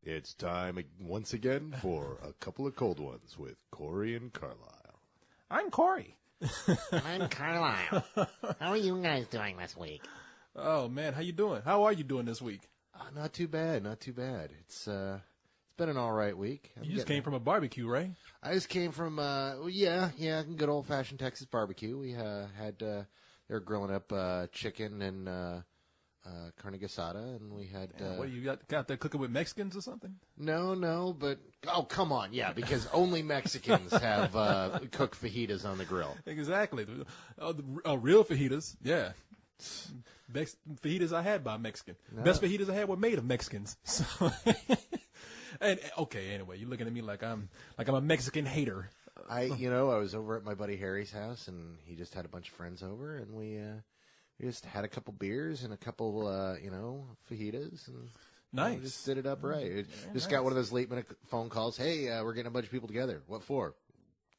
It's time once again for a couple of cold ones with Corey and Carlisle. I'm Corey. I'm Carlisle. How are you guys doing this week? Oh man, how you doing? How are you doing this week? Not too bad, not too bad. It's been an all right week. You just came from a barbecue, right? I just came from good old fashioned Texas barbecue. We had they were grilling up chicken and carne asada, and we had. What you got there cooking with Mexicans or something? No, but oh come on, yeah, because only Mexicans have cooked fajitas on the grill. Exactly, real fajitas, yeah. Best fajitas I had by a Mexican. No. Best fajitas I had were made of Mexicans. So, and okay, anyway, you're looking at me like I'm a Mexican hater. I was over at my buddy Harry's house, and he just had a bunch of friends over, and we just had a couple beers and a couple fajitas, and nice. Just did it up right. Just got one of those late minute phone calls. Hey, we're getting a bunch of people together. What for?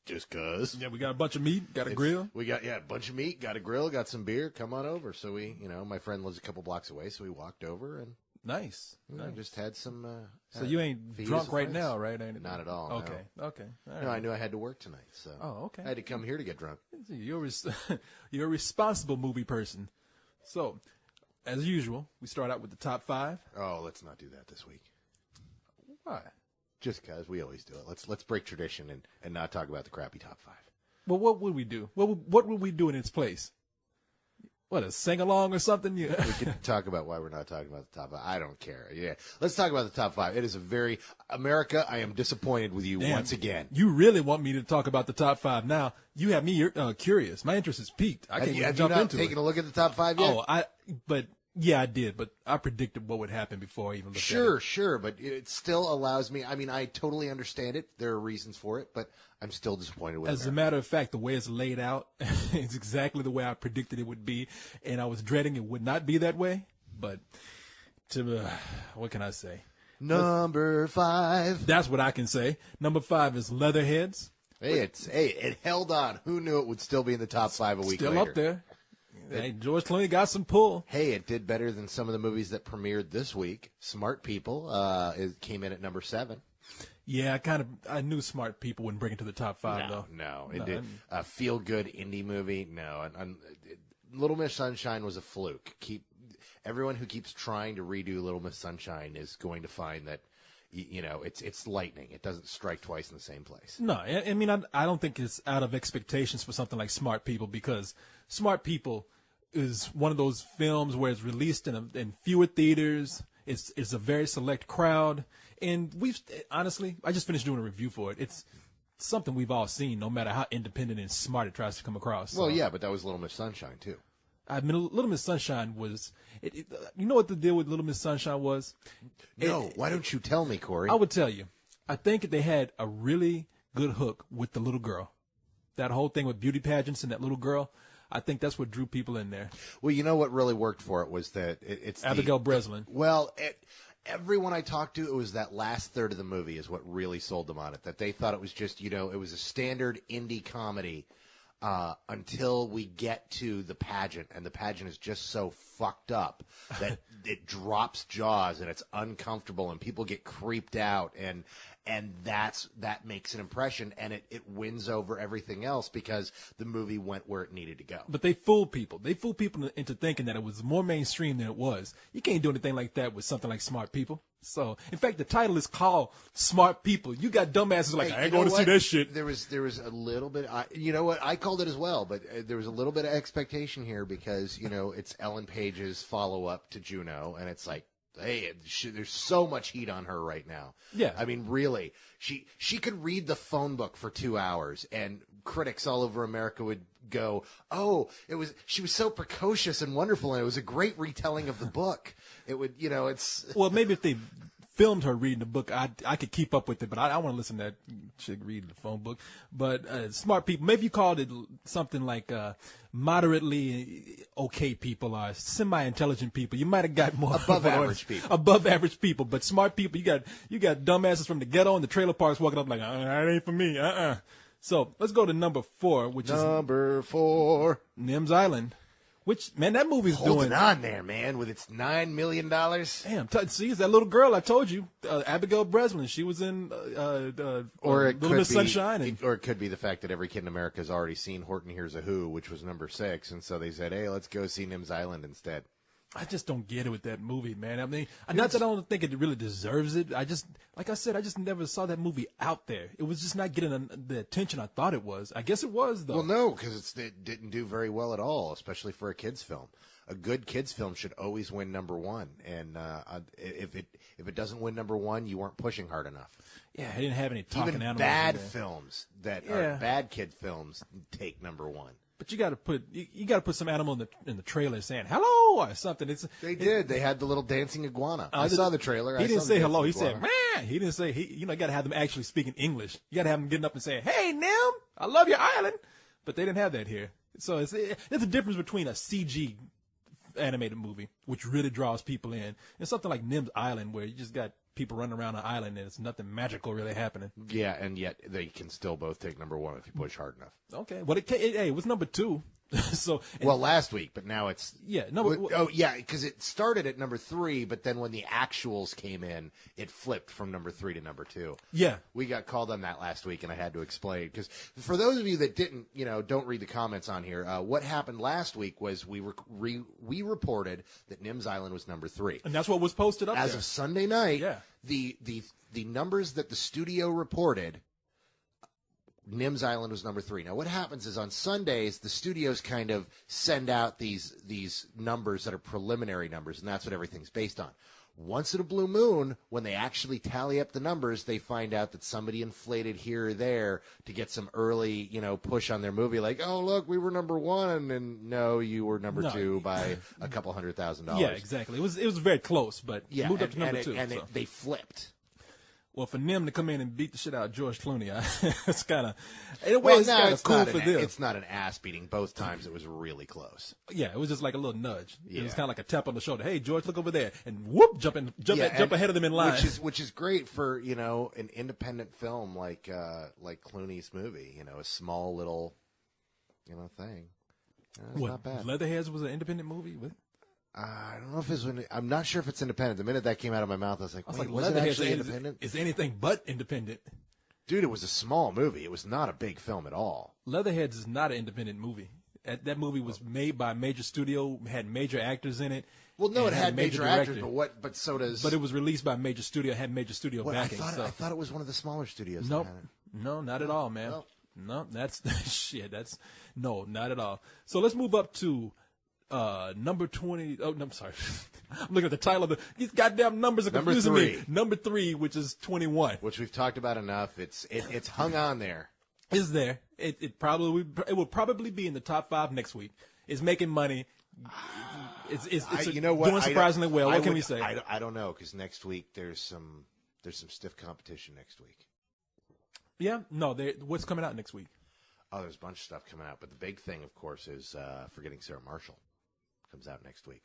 Just 'cause. Yeah, we got a bunch of meat, got a grill. We got a bunch of meat, got a grill, got some beer. Come on over. So we, my friend lives a couple blocks away, so we walked over and nice. Just had some. So you ain't drunk right now, right? Not at all. Okay. No. Okay. All right. No, I knew I had to work tonight, so. Oh, okay. I had to come here to get drunk. You're a responsible movie person. So, as usual, we start out with the top 5. Oh, let's not do that this week. Why? Just because we always do it. Let's break tradition and not talk about the crappy top 5. Well, what would we do? What would we do in its place? What, a sing-along or something? We could talk about why we're not talking about the top 5. I don't care. Yeah, let's talk about the top 5. It is America, I am disappointed with you once again. You really want me to talk about the top 5 now? You have me curious. My interest is piqued. I can't have jump you not into taken it. a look at the top 5 yet? Yeah, I did, but I predicted what would happen before I even looked at it. Sure, but it still allows me. I mean, I totally understand it. There are reasons for it, but I'm still disappointed with it. As a matter of fact, the way it's laid out is exactly the way I predicted it would be, and I was dreading it would not be that way. But what can I say? Number 5. That's what I can say. Number 5 is Leatherheads. Hey, it held on. Who knew it would still be in the top 5 a week later? Still up there. Hey, George Clooney got some pull. Hey, it did better than some of the movies that premiered this week. Smart People it came in at number 7. Yeah, I knew Smart People wouldn't bring it to the top 5, though. No, it did. A feel-good indie movie, no. Little Miss Sunshine was a fluke. Everyone who keeps trying to redo Little Miss Sunshine is going to find that, it's lightning. It doesn't strike twice in the same place. No, I mean, I don't think it's out of expectations for something like Smart People, because Smart People is one of those films where it's released in fewer theaters. It's a very select crowd, and honestly, I just finished doing a review for it. It's something we've all seen, no matter how independent and smart it tries to come across. Well, yeah, but that was Little Miss Sunshine too. I mean, Little Miss Sunshine was. You know what the deal with Little Miss Sunshine was? No, why don't you tell me, Corey? I would tell you. I think they had a really good hook with the little girl. That whole thing with beauty pageants and that little girl. I think that's what drew people in there. Well, you know what really worked for it was that it's Abigail Breslin. Well, everyone I talked to, it was that last third of the movie is what really sold them on it. That they thought it was just, it was a standard indie comedy until we get to the pageant, and the pageant is just so fucked up that it drops jaws and it's uncomfortable and people get creeped out and that makes an impression, and it wins over everything else because the movie went where it needed to go. But they fooled people. They fooled people into thinking that it was more mainstream than it was. You can't do anything like that with something like Smart People. So, in fact, the title is called Smart People. You got dumbasses like, I ain't going to see that shit. There was a little bit, you know what, I called it as well, but there was a little bit of expectation here because, it's Ellen Page's follow-up to Juno, and it's like, hey, there's so much heat on her right now. Yeah. I mean, really, she could read the phone book for 2 hours, and critics all over America would go, oh, she was so precocious and wonderful, and it was a great retelling of the book. It would, it's... Well, maybe if they filmed her reading the book, I could keep up with it, but I want to listen to that chick read the phone book. But Smart People, maybe you called it something like moderately okay people or semi-intelligent people. You might have got more above average people. Above average people, but smart people, you got dumbasses from the ghetto and the trailer parks walking up like, that ain't for me. So let's go to number 4, which is number 4, Nim's Island. Which, man, that movie's Holding doing. on there, man, with its $9 million. Damn, see, it's that little girl I told you, Abigail Breslin. She was in Or it Little could Miss be, Sunshine. And, or it could be the fact that every kid in America has already seen Horton Hears a Who, which was number 6, and so they said, "Hey, let's go see Nim's Island instead." I just don't get it with that movie, man. I mean, not that I don't think it really deserves it. I just, like I said, I just never saw that movie out there. It was just not getting the attention I thought it was. I guess it was, though. Well, no, because it didn't do very well at all, especially for a kids' film. A good kids' film should always win number 1, and if it doesn't win number 1, you weren't pushing hard enough. Yeah, I didn't have any talking Even animals. bad in there. films that are bad kid films take number 1. But you got to put some animal in the trailer saying hello or something. They did. They had the little dancing iguana. I saw the trailer. He I didn't saw say the hello. He dancing said, iguana. man. He didn't say, you got to have them actually speaking English. You got to have them getting up and saying, hey, Nim, I love your island. But they didn't have that here. So there's a difference between a CG animated movie, which really draws people in, and something like Nim's Island, where you just got people running around an island and it's nothing magical really happening. Yeah, and yet they can still both take number 1 if you push hard enough. Okay. Well, it was number 2. So Well, last week, but now it's because it started at number 3, but then when the actuals came in, it flipped from number 3 to number 2. Yeah, We got called on that last week, and I had to explain because for those of you that don't read the comments on here, what happened last week was we reported that Nim's Island was number 3. and that's what was posted up As there. of Sunday night, Yeah. the numbers that the studio reported, Nim's Island was number 3. Now, what happens is on Sundays, the studios kind of send out these numbers that are preliminary numbers, and that's what everything's based on. Once in a blue moon, when they actually tally up the numbers, they find out that somebody inflated here or there to get some early, push on their movie. Like, oh, look, we were number 1, and no, you were number 2 by a couple $100,000. Yeah, exactly. It was very close, but moved up to number 2. They flipped. Well, for Nim to come in and beat the shit out of George Clooney, it's kind of, in a way, it's kind of cool for them. It's not an ass beating. Both times it was really close. Yeah, it was just like a little nudge. Yeah. It was kind of like a tap on the shoulder. Hey, George, look over there, and whoop, jump ahead of them in line. Which is great for an independent film like Clooney's movie. A small little thing. It's not bad. Leatherheads was an independent movie. I don't know if it's. I'm not sure if it's independent. The minute that came out of my mouth, I was like, "Wait, was it Leatherheads actually independent?" is anything but independent. Dude, it was a small movie. It was not a big film at all. Leatherheads is not an independent movie. That movie was made by a major studio, had major actors in it. Well, no, it had major actors, director. but so does. But it was released by a major studio, had major studio backing. I thought it was one of the smaller studios. Nope. that had it. No, not at all, man. Nope. No, that's shit. No, not at all. So let's move up to number 20. Oh, no, I'm sorry. I'm looking at the title of these goddamn numbers are confusing me. Number 3, which is 21. Which we've talked about enough. It's hung on there. Is there? It will probably be in the top 5 next week. It's making money. It's doing surprisingly well. What can we say? I don't know, because next week there's some stiff competition next week. Yeah, no. What's coming out next week? Oh, there's a bunch of stuff coming out, but the big thing, of course, is Forgetting Sarah Marshall comes out next week.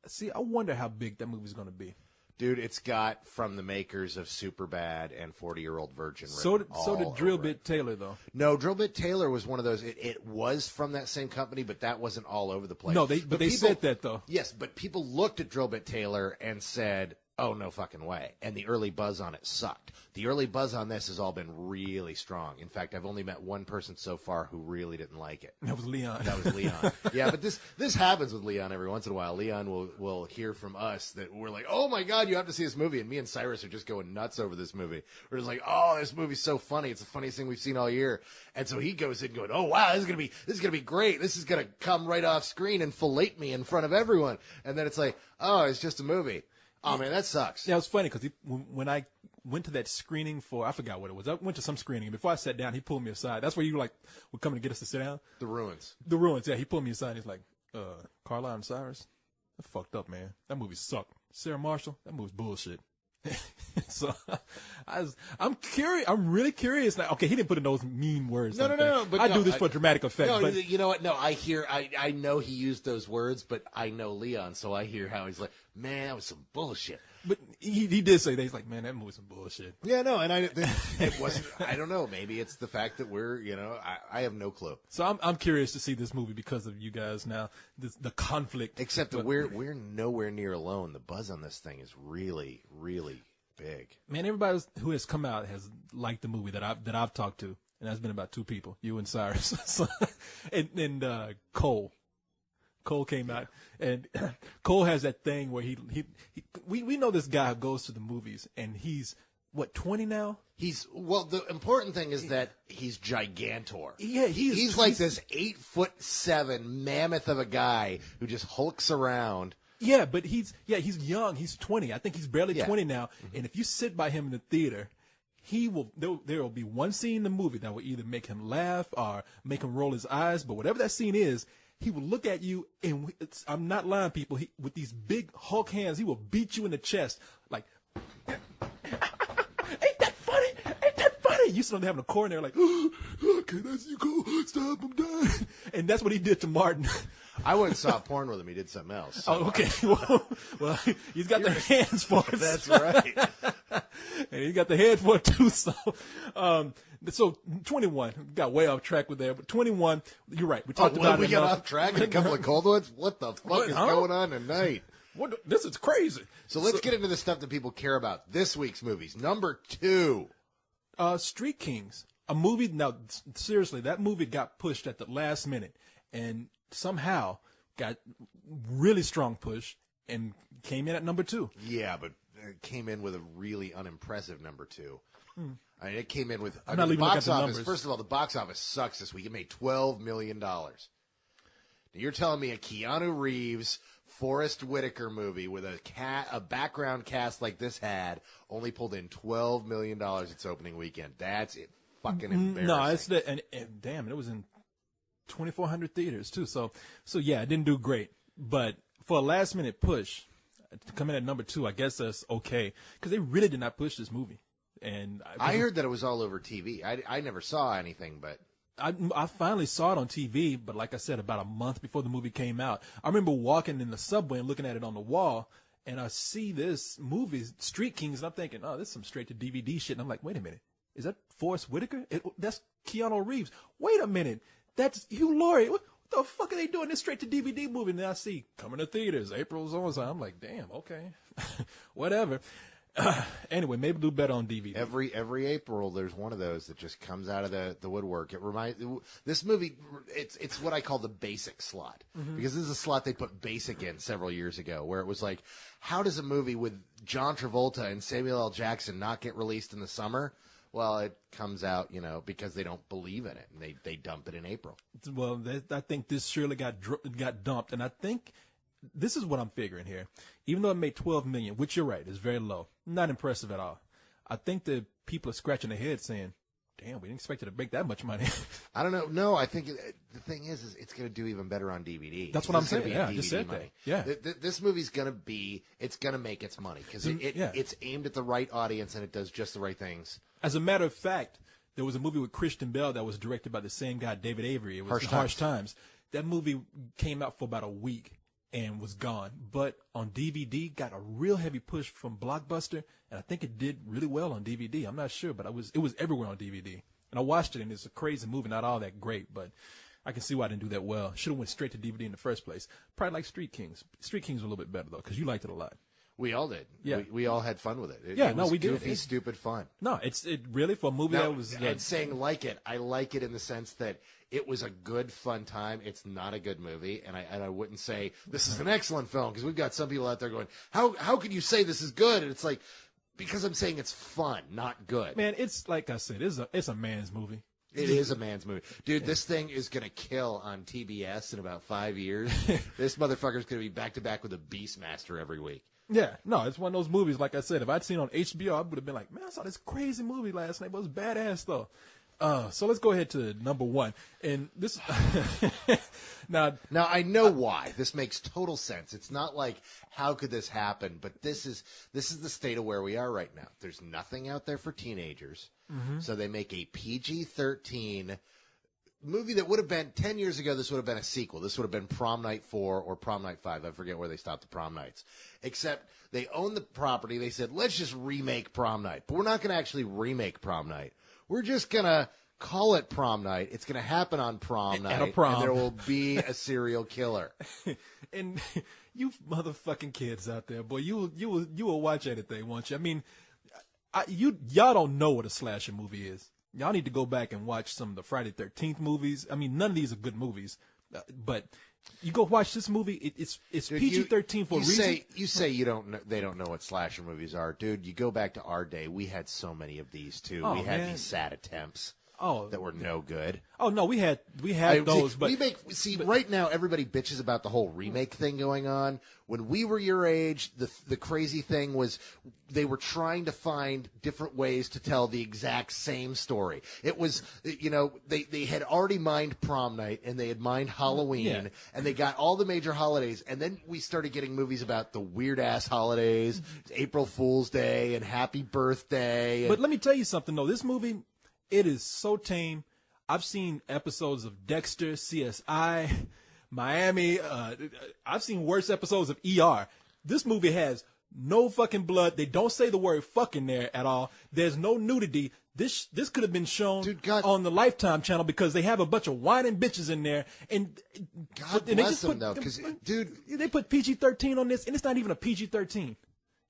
See, I wonder how big that movie's going to be. Dude, it's got from the makers of Superbad and 40-Year-Old Virgin. So did Drill Bit Taylor, though. No, Drill Bit Taylor was one of those. It was from that same company, but that wasn't all over the place. No, they said that, though. Yes, but people looked at Drill Bit Taylor and said, oh, no fucking way. And the early buzz on it sucked. The early buzz on this has all been really strong. In fact, I've only met one person so far who really didn't like it. That was Leon. Yeah, but this happens with Leon every once in a while. Leon will hear from us that we're like, oh my God, you have to see this movie. And me and Cyrus are just going nuts over this movie. We're just like, oh, this movie's so funny. It's the funniest thing we've seen all year. And so he goes in going, oh wow, this is gonna be great. This is gonna come right off screen and fillet me in front of everyone. And then it's like, oh, it's just a movie. Oh, man, that sucks. Yeah, it was funny because when I went to that screening I forgot what it was. I went to some screening, and before I sat down, he pulled me aside. That's where you were coming to get us to sit down? The Ruins, yeah. He pulled me aside, and he's like, Carlisle and Cyrus, that's fucked up, man. That movie sucked. Sarah Marshall, that movie's bullshit. So I'm curious. I'm really curious now. Okay, he didn't put in those mean words. No. But I do this for dramatic effect. No, but you know what? No, I know he used those words, but I know Leon, so I hear how he's like, man, that was some bullshit. But he did say that. He's like, man, that movie's some bullshit. Yeah, no, and it wasn't. I don't know. Maybe it's the fact that we're, I have no clue. So I'm curious to see this movie because of you guys now. The conflict. Except that we're nowhere near alone. The buzz on this thing is really, really big. Man, everybody who has come out has liked the movie that I've talked to, and that's been about 2 people, you and Cyrus, and Cole. Cole came out, and Cole has that thing where we know this guy who goes to the movies, and he's, what, 20 now? The important thing is that he's gigantor. Yeah, he's like this 8'7" mammoth of a guy who just hulks around. Yeah, but he's young. He's 20. I think he's barely 20 now. Mm-hmm. And if you sit by him in the theater, there will be one scene in the movie that will either make him laugh or make him roll his eyes. But whatever that scene is, he will look at you, and I'm not lying, people. With these big Hulk hands, he will beat you in the chest like, ain't that funny? Ain't that funny? You see them having a corner like, okay, that's you go. Stop, I'm dying. And that's what he did to Martin. I went and saw porn with him. He did something else. So. Oh, okay. Well, he's got the hands for it. That's right. And he's got the head for it, too. So 21. Got way off track with there. But 21, you're right. We talked about it. We got off track in a couple of cold ones? What the fuck is going on tonight? This is crazy. So let's get into the stuff that people care about. This week's movies. Number 2. Street Kings. A movie. Now, seriously, that movie got pushed at the last minute. And somehow got really strong push and came in at number 2. Yeah, but it came in with a really unimpressive number 2. I mean, it came in with I'm not leaving box looking at the office. numbers. First of all, the box office sucks this week. It made $12 million. Now, you're telling me a Keanu Reeves, Forrest Whitaker movie with a background cast like this had only pulled in $12 million its opening weekend. That's it. Fucking embarrassing. No, it's and damn, it was in 2,400 theaters too. So yeah, it didn't do great. But for a last minute push to come in at number 2, I guess that's okay because they really did not push this movie. And I heard that it was all over TV. I never saw anything, but I finally saw it on TV. But like I said, about a month before the movie came out, I remember walking in the subway and looking at it on the wall, and I see this movie, Street Kings, and I'm thinking, oh, this is some straight to DVD shit. And I'm like, wait a minute, is that Forrest Whitaker? That's Keanu Reeves. Wait a minute, that's Hugh Laurie. What the fuck are they doing this straight to DVD movie? And then I see coming to theaters, April so. I'm like, damn, okay, whatever. Anyway, maybe do better on DVD. Every April, there's one of those that just comes out of the woodwork. It reminds this movie. It's what I call the basic slot because this is a slot they put basic in several years ago, where it was like, how does a movie with John Travolta and Samuel L. Jackson not get released in the summer? Well, it comes out, because they don't believe in it, and they dump it in April. Well, I think this surely got dumped, and I think this is what I'm figuring here. Even though it made $12 million, which you're right, is very low, not impressive at all. I think that people are scratching their heads saying, damn, we didn't expect it to make that much money. I don't know. No, I think the thing is it's going to do even better on DVD. That's what I'm saying. Yeah, I just said money. that. Yeah. This movie's going to make its money because it's aimed at the right audience and it does just the right things. As a matter of fact, there was a movie with Christian Bale that was directed by the same guy, David Avery. It was Harsh Times. That movie came out for about a week and was gone. But on DVD, got a real heavy push from Blockbuster, and I think it did really well on DVD. I'm not sure, but it was everywhere on DVD. And I watched it, and it's a crazy movie, not all that great, but I can see why I didn't do that well. Should have went straight to DVD in the first place. Probably like Street Kings. Street Kings were a little bit better, though, because you liked it a lot. We all did. Yeah. We all had fun with it. It was we did. Goofy, stupid fun. No, it really, for a movie that was... and saying like it, I like it in the sense that it was a good, fun time. It's not a good movie, and I wouldn't say this is an excellent film, because we've got some people out there going, how could you say this is good? And it's like, because I'm saying it's fun, not good. Man, it's like I said, it's a man's movie. It is a man's movie. Dude, this thing is going to kill on TBS in about 5 years. This motherfucker's going to be back-to-back with a Beastmaster every week. Yeah, no, it's one of those movies, like I said, if I'd seen it on HBO, I would have been like, man, I saw this crazy movie last night, but it was badass, though. So let's go ahead to number 1. And this, now I know why. This makes total sense. It's not like, how could this happen? But this is the state of where we are right now. There's nothing out there for teenagers. So they make a PG-13 movie that would have been 10 years ago. This would have been a sequel. This would have been Prom Night 4 or Prom Night 5. I forget where they stopped the prom nights. Except they own the property. They said, let's just remake Prom Night. But we're not going to actually remake Prom Night. We're just going to call it Prom Night. It's going to happen on prom night. At a prom. And there will be a serial killer. And you motherfucking kids out there, boy, you will watch anything, won't you? I mean, y'all don't know what a slasher movie is. Y'all need to go back and watch some of the Friday 13th movies. I mean, none of these are good movies, but you go watch this movie. It's Dude, PG-13 for a reason. You say you don't know, they don't know what slasher movies are, dude. You go back to our day. We had so many of these too. Oh, we had man. these sad attempts. Oh, that were no good. Oh no, we had those, but right now everybody bitches about the whole remake thing going on. When we were your age, the crazy thing was they were trying to find different ways to tell the exact same story. It was, they had already mined Prom Night and they had mined Halloween and they got all the major holidays, and then we started getting movies about the weird ass holidays, April Fool's Day and Happy Birthday. But let me tell you something though, this movie. It is so tame. I've seen episodes of Dexter, CSI, Miami. I've seen worse episodes of ER. This movie has no fucking blood. They don't say the word fucking there at all. There's no nudity. This could have been shown on the Lifetime channel because they have a bunch of whining bitches in there. And God bless them, though, because, dude, they put PG-13 on this, and it's not even a PG-13.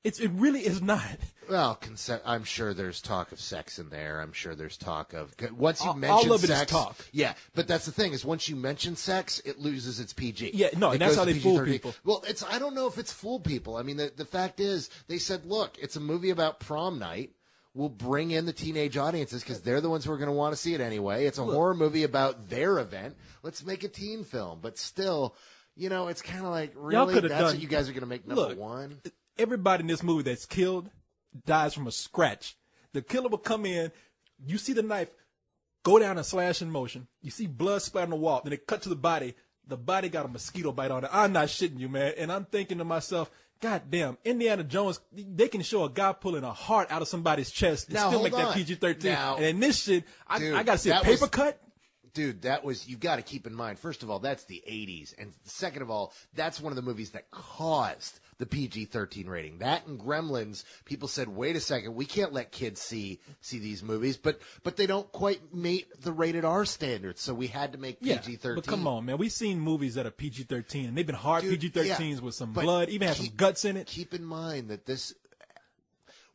It really is not. Well, I'm sure there's talk of sex in there. I'm sure there's talk of once you mention all of it sex, is talk. Yeah, but that's the thing is once you mention sex, it loses its PG. Yeah, no, and that's how they fool people. Well, I don't know if it's fool people. I mean, the fact is they said, look, it's a movie about prom night. We'll bring in the teenage audiences because they're the ones who are going to want to see it anyway. It's a horror movie about their event. Let's make a teen film. But still, it's kind of like, really? That's what you guys are going to make number one? Everybody in this movie that's killed dies from a scratch. The killer will come in, you see the knife go down and slash in motion. You see blood splatter on the wall. Then it cut to the body. The body got a mosquito bite on it. I'm not shitting you, man. And I'm thinking to myself, God damn, Indiana Jones, they can show a guy pulling a heart out of somebody's chest and still make that PG-13. And in this shit, I got to see a paper cut. Dude, you've got to keep in mind, first of all, that's the 80s. And second of all, that's one of the movies that caused the PG-13 rating. That and Gremlins, people said, wait a second, we can't let kids see these movies, but they don't quite meet the rated R standards, so we had to make PG-13. But come on, man, we've seen movies that are PG-13, and they've been hard PG-13s with some blood, even have some guts in it. Keep in mind that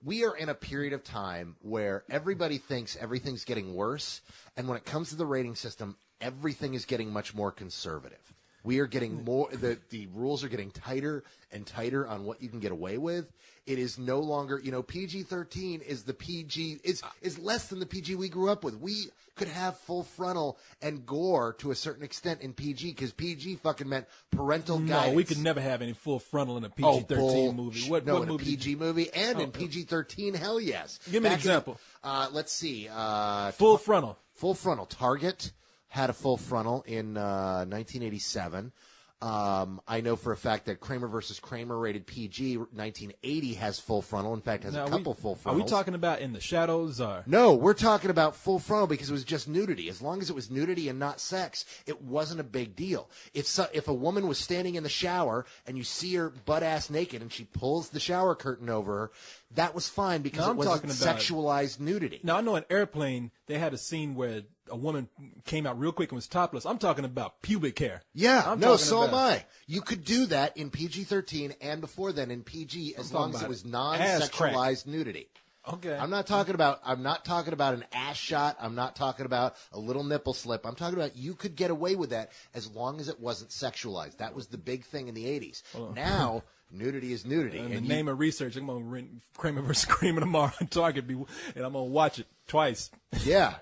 we are in a period of time where everybody thinks everything's getting worse, and when it comes to the rating system, everything is getting much more conservative. We are getting more, the rules are getting tighter and tighter on what you can get away with. It is no longer, PG-13 is the PG, is less than the PG we grew up with. We could have full frontal and gore to a certain extent in PG because PG fucking meant parental guidance. No, we could never have any full frontal in a PG-13 movie. What in movie? A PG movie and in PG-13, hell yes. Give me an example. Let's see. Full frontal. Full frontal. Target had a full frontal in 1987. I know for a fact that Kramer versus Kramer rated PG 1980 has full frontal. In fact, has a couple full frontals. Are we talking about In the Shadows? Or? No, we're talking about full frontal because it was just nudity. As long as it was nudity and not sex, it wasn't a big deal. If a woman was standing in the shower and you see her butt ass naked and she pulls the shower curtain over her, that was fine because it wasn't sexualized nudity. Now, I know in Airplane, they had a scene where a woman came out real quick and was topless. I'm talking about pubic hair. Yeah, so am I. You could do that in PG-13 and before then in PG as long as it was non-sexualized nudity. Okay. I'm not talking about an ass shot. I'm not talking about a little nipple slip. I'm talking about you could get away with that as long as it wasn't sexualized. That was the big thing in the 80s. Now, nudity is nudity. In the name of research, I'm going to rent Kramer vs. Kramer tomorrow on Target, and I'm going to watch it twice. Yeah.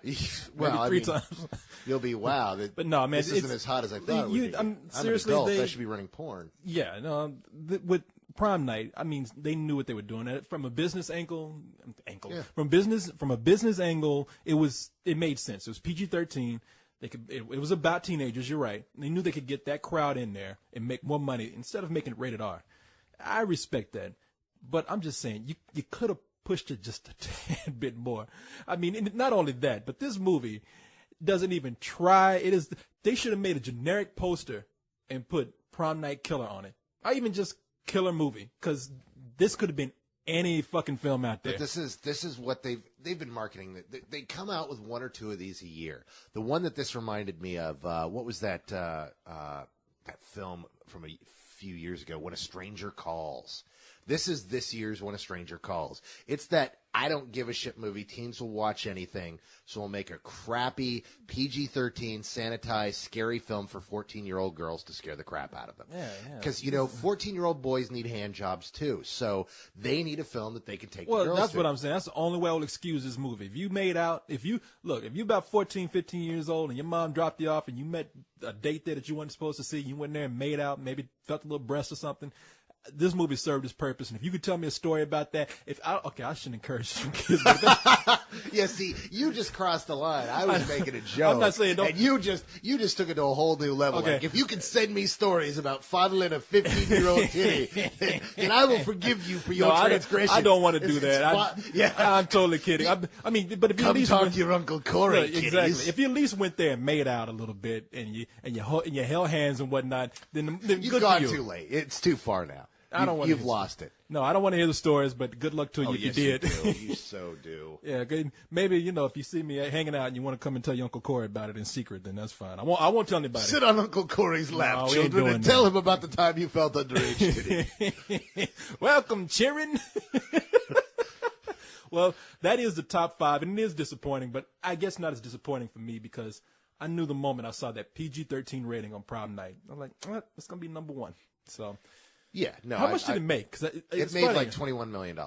Well, maybe 3 times. You'll be, wow. But no, man. This isn't as hot as I thought it would be. I'm seriously, an adult. I should be running porn. Yeah. No, with Prom Night, I mean, they knew what they were doing. From a business angle, from a business angle, it made sense. It was PG-13. It was about teenagers. You're right. They knew they could get that crowd in there and make more money instead of making it rated R. I respect that, but I'm just saying you could have pushed it just a tad bit more. I mean, not only that, but this movie, doesn't even try. They should have made a generic poster and put Prom Night Killer on it. Or even just Killer Movie, because this could have been any fucking film out there. But this is what they've been marketing. They come out with one or two of these a year. The one that this reminded me of, what was that film from a few years ago, When a Stranger Calls. This is this year's When a Stranger Calls. It's that I don't give a shit movie. Teens will watch anything, so we'll make a crappy PG-13 sanitized scary film for 14-year-old girls to scare the crap out of them. Yeah. Because 14-year-old boys need hand jobs too, so they need a film that they can take. Well, the girls that's to. what I'm saying. That's the only way I will excuse this movie. If you about 14, 15 years old and your mom dropped you off and you met a date there that you weren't supposed to see, you went there and made out, maybe felt a little breast or something. This movie served its purpose, and if you could tell me a story about that, I shouldn't encourage some kids. Yeah, see, you just crossed the line. I was making a joke. I'm not saying don't. And you just took it to a whole new level. Okay. Like, if you can send me stories about fondling a 15-year-old titty, then I will forgive you for your transgression. I don't want to do that. I'm totally kidding. But if you at least talk to your Uncle Corey, look, exactly. If you at least went there and made out a little bit, and you held hands and whatnot, then you've good gone for you. too late. It's too far now. You've lost it. No, I don't want to hear the stories, but good luck to you if yes, you did. You do. You so do. Yeah, maybe if you see me hanging out and you want to come and tell your Uncle Corey about it in secret, then that's fine. I won't tell anybody. Sit on Uncle Corey's lap, No, children, and tell him about the time you felt underage today. Welcome, Chirin. Well, that is the top 5, and it is disappointing, but I guess not as disappointing for me because I knew the moment I saw that PG-13 rating on Prom Night. I'm like, what? It's going to be number 1. So. Yeah, no. How much did it make? 'Cause it made like $21 million.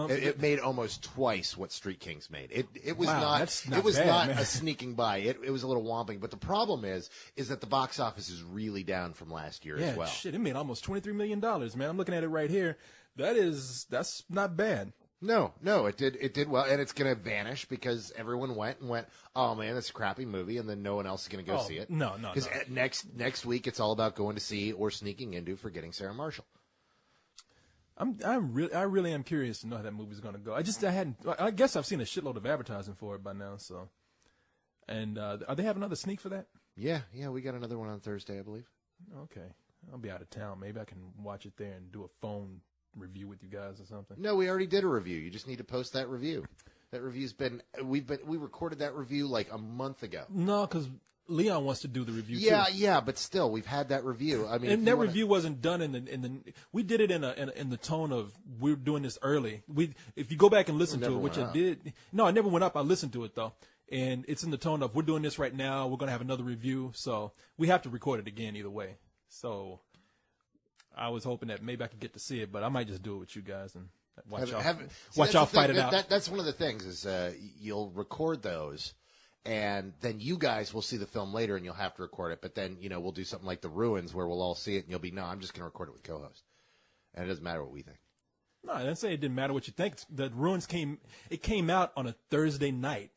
It made almost twice what Street Kings made. It was not a sneaking by. It was a little whomping. But the problem is that the box office is really down from last year as well. Shit, it made almost $23 million, man. I'm looking at it right here. That's not bad. No, it did well, and it's going to vanish because everyone went, oh man, that's a crappy movie, and then no one else is going to go see it. No. Because next week it's all about going to see or sneaking into Forgetting Sarah Marshall. I really am curious to know how that movie's going to go. I guess I've seen a shitload of advertising for it by now. So, and are they having another sneak for that? Yeah, we got another one on Thursday, I believe. Okay, I'll be out of town. Maybe I can watch it there and do a phone review with you guys or something. No, we already did a review. You just need to post that review. That review's we recorded that review like a month ago. No, because Leon wants to do the review too. Yeah, but still, we've had that review. I mean, and that review wasn't done in the. We did it in the tone of we're doing this early. If you go back and listen to it, which I did. No, I never went up. I listened to it though, and it's in the tone of we're doing this right now. We're gonna have another review, so we have to record it again either way. So I was hoping that maybe I could get to see it, but I might just do it with you guys and watch y'all fight it out. That's one of the things is you'll record those. And then you guys will see the film later, and you'll have to record it. But then, we'll do something like The Ruins, where we'll all see it, and you'll be, no, I'm just going to record it with co-host. And it doesn't matter what we think. No, I didn't say it didn't matter what you think. The Ruins came out on a Thursday night,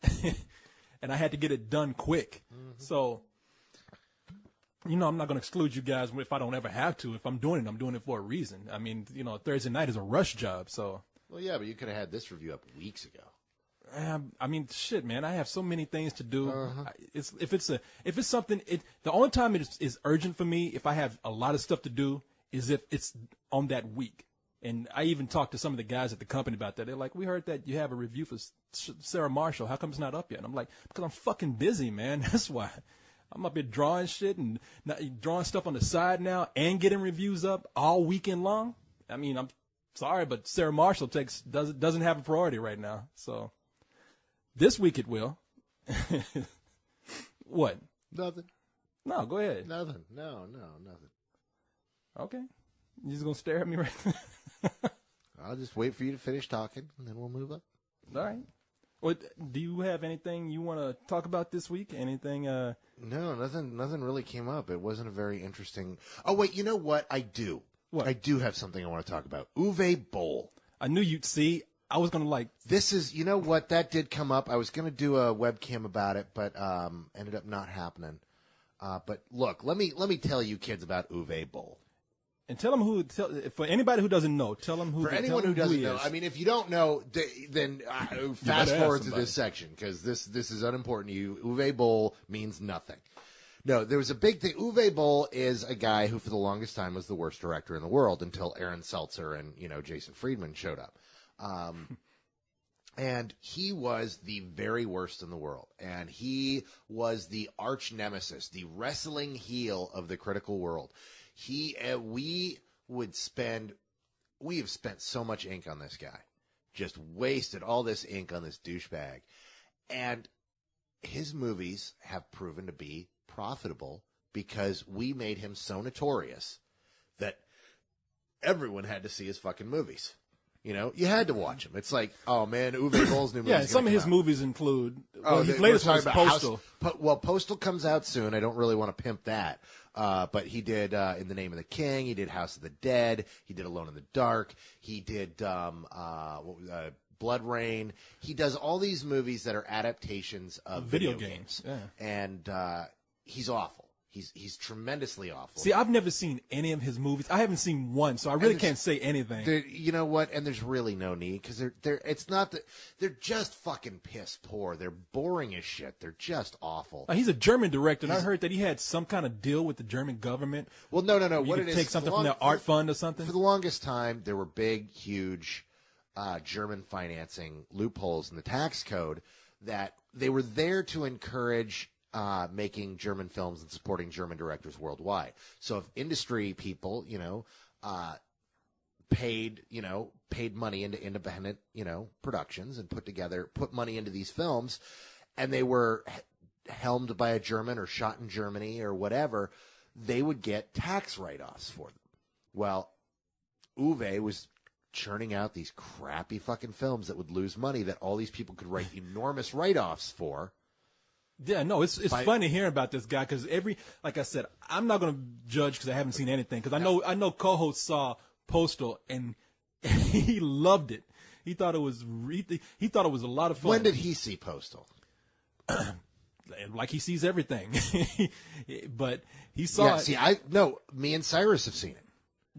and I had to get it done quick. Mm-hmm. So, I'm not going to exclude you guys if I don't ever have to. If I'm doing it for a reason. I mean, Thursday night is a rush job, so. Well, yeah, but you could have had this review up weeks ago. I mean, shit, man. I have so many things to do. Uh-huh. If it's something, the only time it is urgent for me, if I have a lot of stuff to do, is if it's on that week. And I even talked to some of the guys at the company about that. They're like, we heard that you have a review for Sarah Marshall. How come it's not up yet? And I'm like, because I'm fucking busy, man. That's why. I'm up here drawing shit and drawing stuff on the side now and getting reviews up all weekend long. I mean, I'm sorry, but Sarah Marshall doesn't have a priority right now. So. This week it will. What? Nothing. No, go ahead. Nothing. No, nothing. Okay. You just going to stare at me right now? I'll just wait for you to finish talking, and then we'll move up. All right. What, do you have anything you want to talk about this week? Anything? No, nothing really came up. It wasn't a very interesting. Oh, wait, you know what? I do. What? I do have something I want to talk about. Uwe Boll. I knew you'd see. I was going to This is, you know what, that did come up. I was going to do a webcam about it, but ended up not happening. But look, let me tell you kids about Uwe Boll. And tell them for anybody who doesn't know, tell them who. For anyone who doesn't know, I mean, if you don't know, then fast forward to this section because this is unimportant to you. Uwe Boll means nothing. No, there was a big thing. Uwe Boll is a guy who, for the longest time, was the worst director in the world until Aaron Seltzer and Jason Friedman showed up. And he was the very worst in the world. And he was the arch nemesis, the wrestling heel of the critical world. We have spent so much ink on this guy. Just wasted all this ink on this douchebag. And his movies have proven to be profitable because we made him so notorious that everyone had to see his fucking movies. You had to watch him. It's like, oh man, Uwe Boll's new movie. Yeah, some of his movies include. His latest one is Postal. Postal comes out soon. I don't really want to pimp that, but he did In the Name of the King. He did House of the Dead. He did Alone in the Dark. He did Blood Rain. He does all these movies that are adaptations of video games. Yeah. And he's awful. He's tremendously awful. See, I've never seen any of his movies. I haven't seen one, so I really can't say anything. You know what? And there's really no need because it's not that they're just fucking piss poor. They're boring as shit. They're just awful. He's a German director, and I heard that he had some kind of deal with the German government. Well, no. What it is? Take something from their art fund or something. For the longest time, there were big, huge German financing loopholes in the tax code that they were there to encourage. Making German films and supporting German directors worldwide. So if industry people, paid money into independent, productions and put money into these films, and they were helmed by a German or shot in Germany or whatever, they would get tax write-offs for them. Well, Uwe was churning out these crappy fucking films that would lose money that all these people could write enormous write-offs for. Yeah, no, it's funny hearing about this guy because like I said, I'm not going to judge because I haven't seen anything because I know co-host saw Postal and he loved it. He thought it was a lot of fun. When did he see Postal? Like he sees everything, but he saw it. See, me and Cyrus have seen it.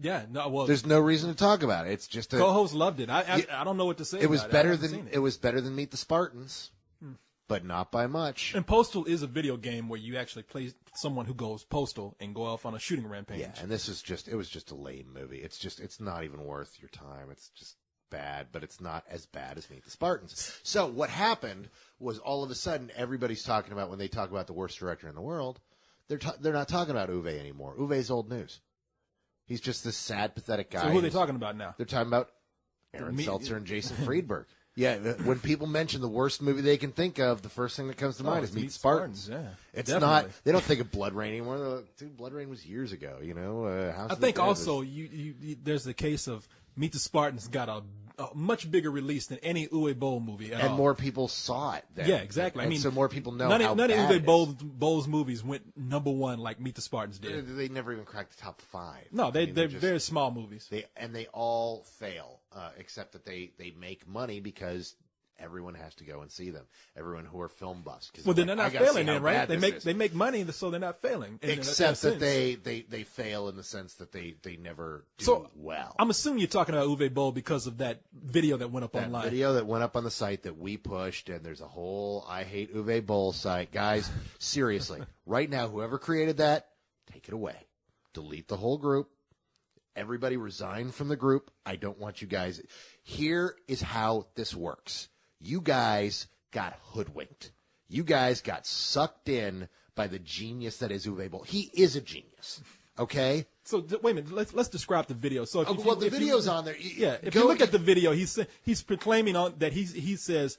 Yeah, no, well, there's no reason to talk about it. It's just co-host loved it. I don't know what to say. It was better than Meet the Spartans. But not by much. And Postal is a video game where you actually play someone who goes postal and go off on a shooting rampage. Yeah, and it was just a lame movie. It's not even worth your time. It's just bad, but it's not as bad as Meet the Spartans. So what happened was all of a sudden everybody's talking about when they talk about the worst director in the world, they're not talking about Uwe anymore. Uwe's old news. He's just this sad, pathetic guy. So who are they talking about now? They're talking about Aaron Seltzer and Jason Friedberg. Yeah, when people mention the worst movie they can think of, the first thing that comes to mind is Meet the Spartans. Yeah, it's definitely. not. They don't think of Blood Rain anymore. Dude, Blood Rain was years ago. I think also there's the case of Meet the Spartans got a much bigger release than any Uwe Boll movie at all. And more people saw it then. Yeah, exactly. And so more people know none how of bad Uwe Boll's movies went number one like Meet the Spartans did. They never even cracked the top 5. No, they're very small movies. They all fail, except that they make money because everyone has to go and see them. Everyone who are film buffs. Well, then they're not failing, then, right? They make money, so they're not failing. Except that they fail in the sense that they never do well. I'm assuming you're talking about Uwe Boll because of that video that went up online. That video that went up on the site that we pushed, and there's a whole I Hate Uwe Boll site. Guys, seriously, right now, whoever created that, take it away. Delete the whole group. Everybody resign from the group. I don't want you guys. Here is how this works. You guys got hoodwinked. You guys got sucked in by the genius that is Uwe Boll. He is a genius. Okay? So wait a minute. Let's describe the video. So the video's on there. If you look at the video, he's proclaiming that he says,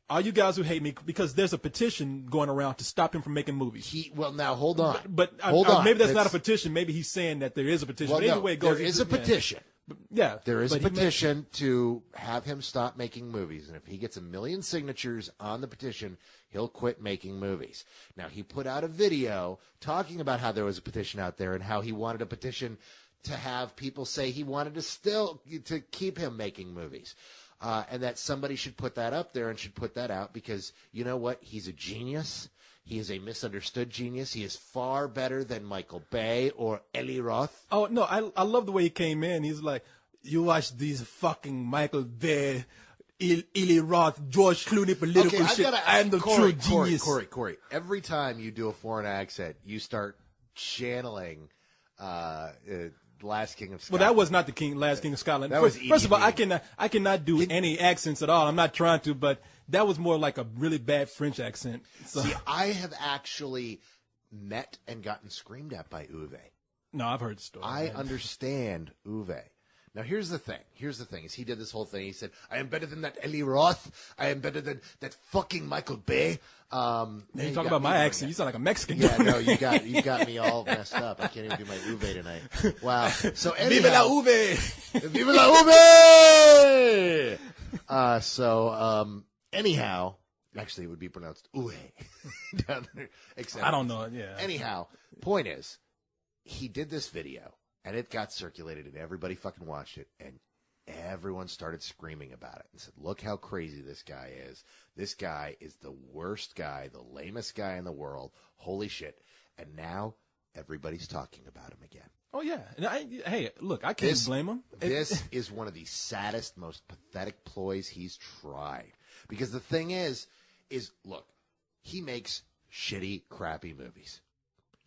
"All you guys who hate me," because there's a petition going around to stop him from making movies. Now hold on. But maybe that's not a petition. Maybe he's saying that there is a petition. Well, but anyway, it goes. There is a petition. Yeah, there is a petition to have him stop making movies, and if he gets 1 million signatures on the petition, he'll quit making movies. Now, he put out a video talking about how there was a petition out there and how he wanted a petition to have people say he wanted to keep him making movies, and that somebody should put that up there and should put that out because you know what? He's a genius. He is a misunderstood genius. He is far better than Michael Bay or Eli Roth. Oh no, I love the way he came in. He's like, you watch these fucking Michael Bay, Eli Roth, George Clooney political shit. I'm the true genius. Corey, every time you do a foreign accent, you start channeling Last King of Scotland. Well, that was not the Last King of Scotland. That was First of all, I cannot do any accents at all. I'm not trying to, but that was more like a really bad French accent. So. See, I have actually met and gotten screamed at by Uwe. No, I've heard the story. I understand Uwe. Now, here's the thing. Is he did this whole thing. He said, I am better than that Eli Roth. I am better than that fucking Michael Bay. You talk about my accent. You sound like a Mexican. Yeah, no, you got me all messed up. I can't even do my Uwe tonight. Wow. So anyhow, Vive la Uwe! Vive la Uwe! Anyhow, actually, it would be pronounced Uwe down there. Except, I don't know it, yeah. Anyhow, point is, he did this video, and it got circulated, and everybody fucking watched it, and everyone started screaming about it and said, look how crazy this guy is. This guy is the worst guy, the lamest guy in the world. Holy shit. And now everybody's talking about him again. Oh, yeah. And hey, look, I can't blame him. This is one of the saddest, most pathetic ploys he's tried. Because the thing is, look, he makes shitty, crappy movies.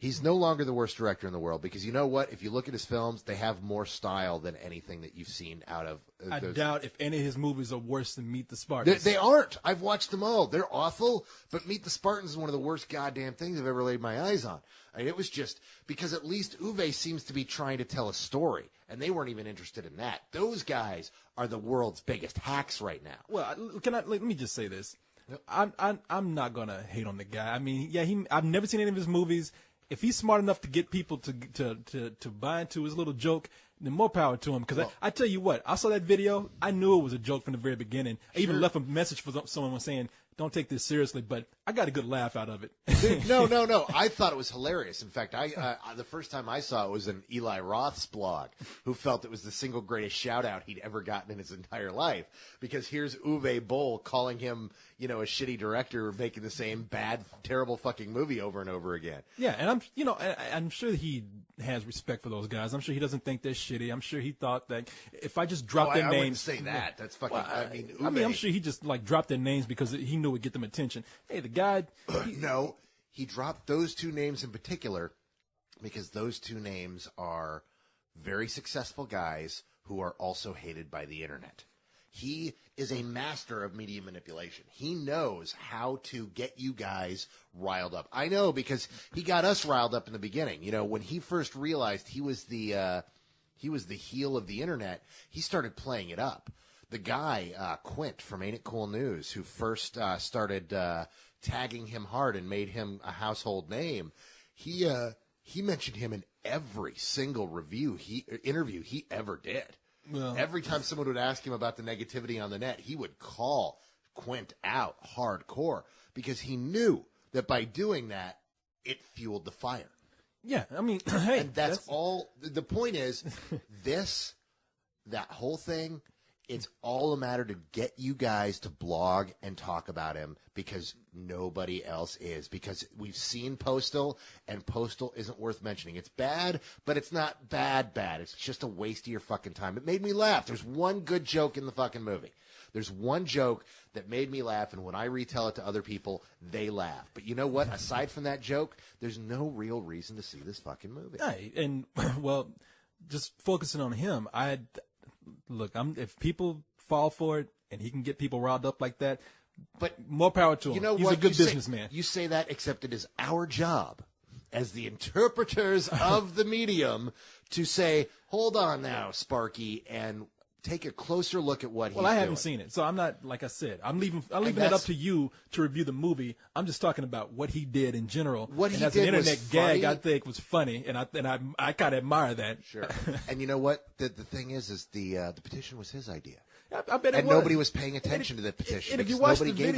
He's no longer the worst director in the world because you know what? If you look at his films, they have more style than anything that you've seen out of I doubt if any of his movies are worse than Meet the Spartans. They aren't. I've watched them all. They're awful, but Meet the Spartans is one of the worst goddamn things I've ever laid my eyes on. I mean, it was just because at least Uwe seems to be trying to tell a story, and they weren't even interested in that. Those guys are the world's biggest hacks right now. Well, let me just say this. I'm not gonna hate on the guy. I mean, yeah, I've never seen any of his movies. If he's smart enough to get people to buy into his little joke, then more power to him. Because I tell you what, I saw that video. I knew it was a joke from the very beginning. I even left a message for someone saying, don't take this seriously, but I got a good laugh out of it. Dude, no. I thought it was hilarious. In fact, the first time I saw it was in Eli Roth's blog, who felt it was the single greatest shout-out he'd ever gotten in his entire life. Because here's Uwe Boll calling him, a shitty director making the same bad, terrible fucking movie over and over again. Yeah, and I'm sure he has respect for those guys. I'm sure he doesn't think they're shitty. I'm sure he thought that if I just dropped their names, I wouldn't say that. That's fucking. Uwe, I'm sure he just dropped their names because he knew it would get them attention. Hey, the guy. No, he dropped those two names in particular because those two names are very successful guys who are also hated by the internet. He is a master of media manipulation. He knows how to get you guys riled up. I know because he got us riled up in the beginning. When he first realized he was the heel of the internet, he started playing it up. The guy, Quint from Ain't It Cool News, who first started tagging him hard and made him a household name, he mentioned him in every single interview he ever did. Well, every time someone would ask him about the negativity on the net, he would call Quint out hardcore because he knew that by doing that, it fueled the fire. Yeah, I mean, hey. And that's all. The point is, that whole thing, it's all a matter to get you guys to blog and talk about him because nobody else is. Because we've seen Postal, and Postal isn't worth mentioning. It's bad, but it's not bad. It's just a waste of your fucking time. It made me laugh. There's one good joke in the fucking movie. There's one joke that made me laugh, and when I retell it to other people, they laugh. But you know what? Aside from that joke, there's no real reason to see this fucking movie. Hey, and, well, just focusing on him, if people fall for it and he can get people riled up like that, but more power to him. You know He's what? a good businessman. You say that, except it is our job as the interpreters of the medium to say, hold on now, Sparky, and take a closer look at what he's doing. Well, I haven't seen it, so I'm not, like I said, I'm leaving it up to you to review the movie. I'm just talking about what he did in general. What he as did an internet was gag, funny. I think was funny, and I kind of admire that. Sure. And you know what? The thing is the petition was his idea. I bet it and was. nobody was paying attention to the petition. And if you because watch nobody the gave a video,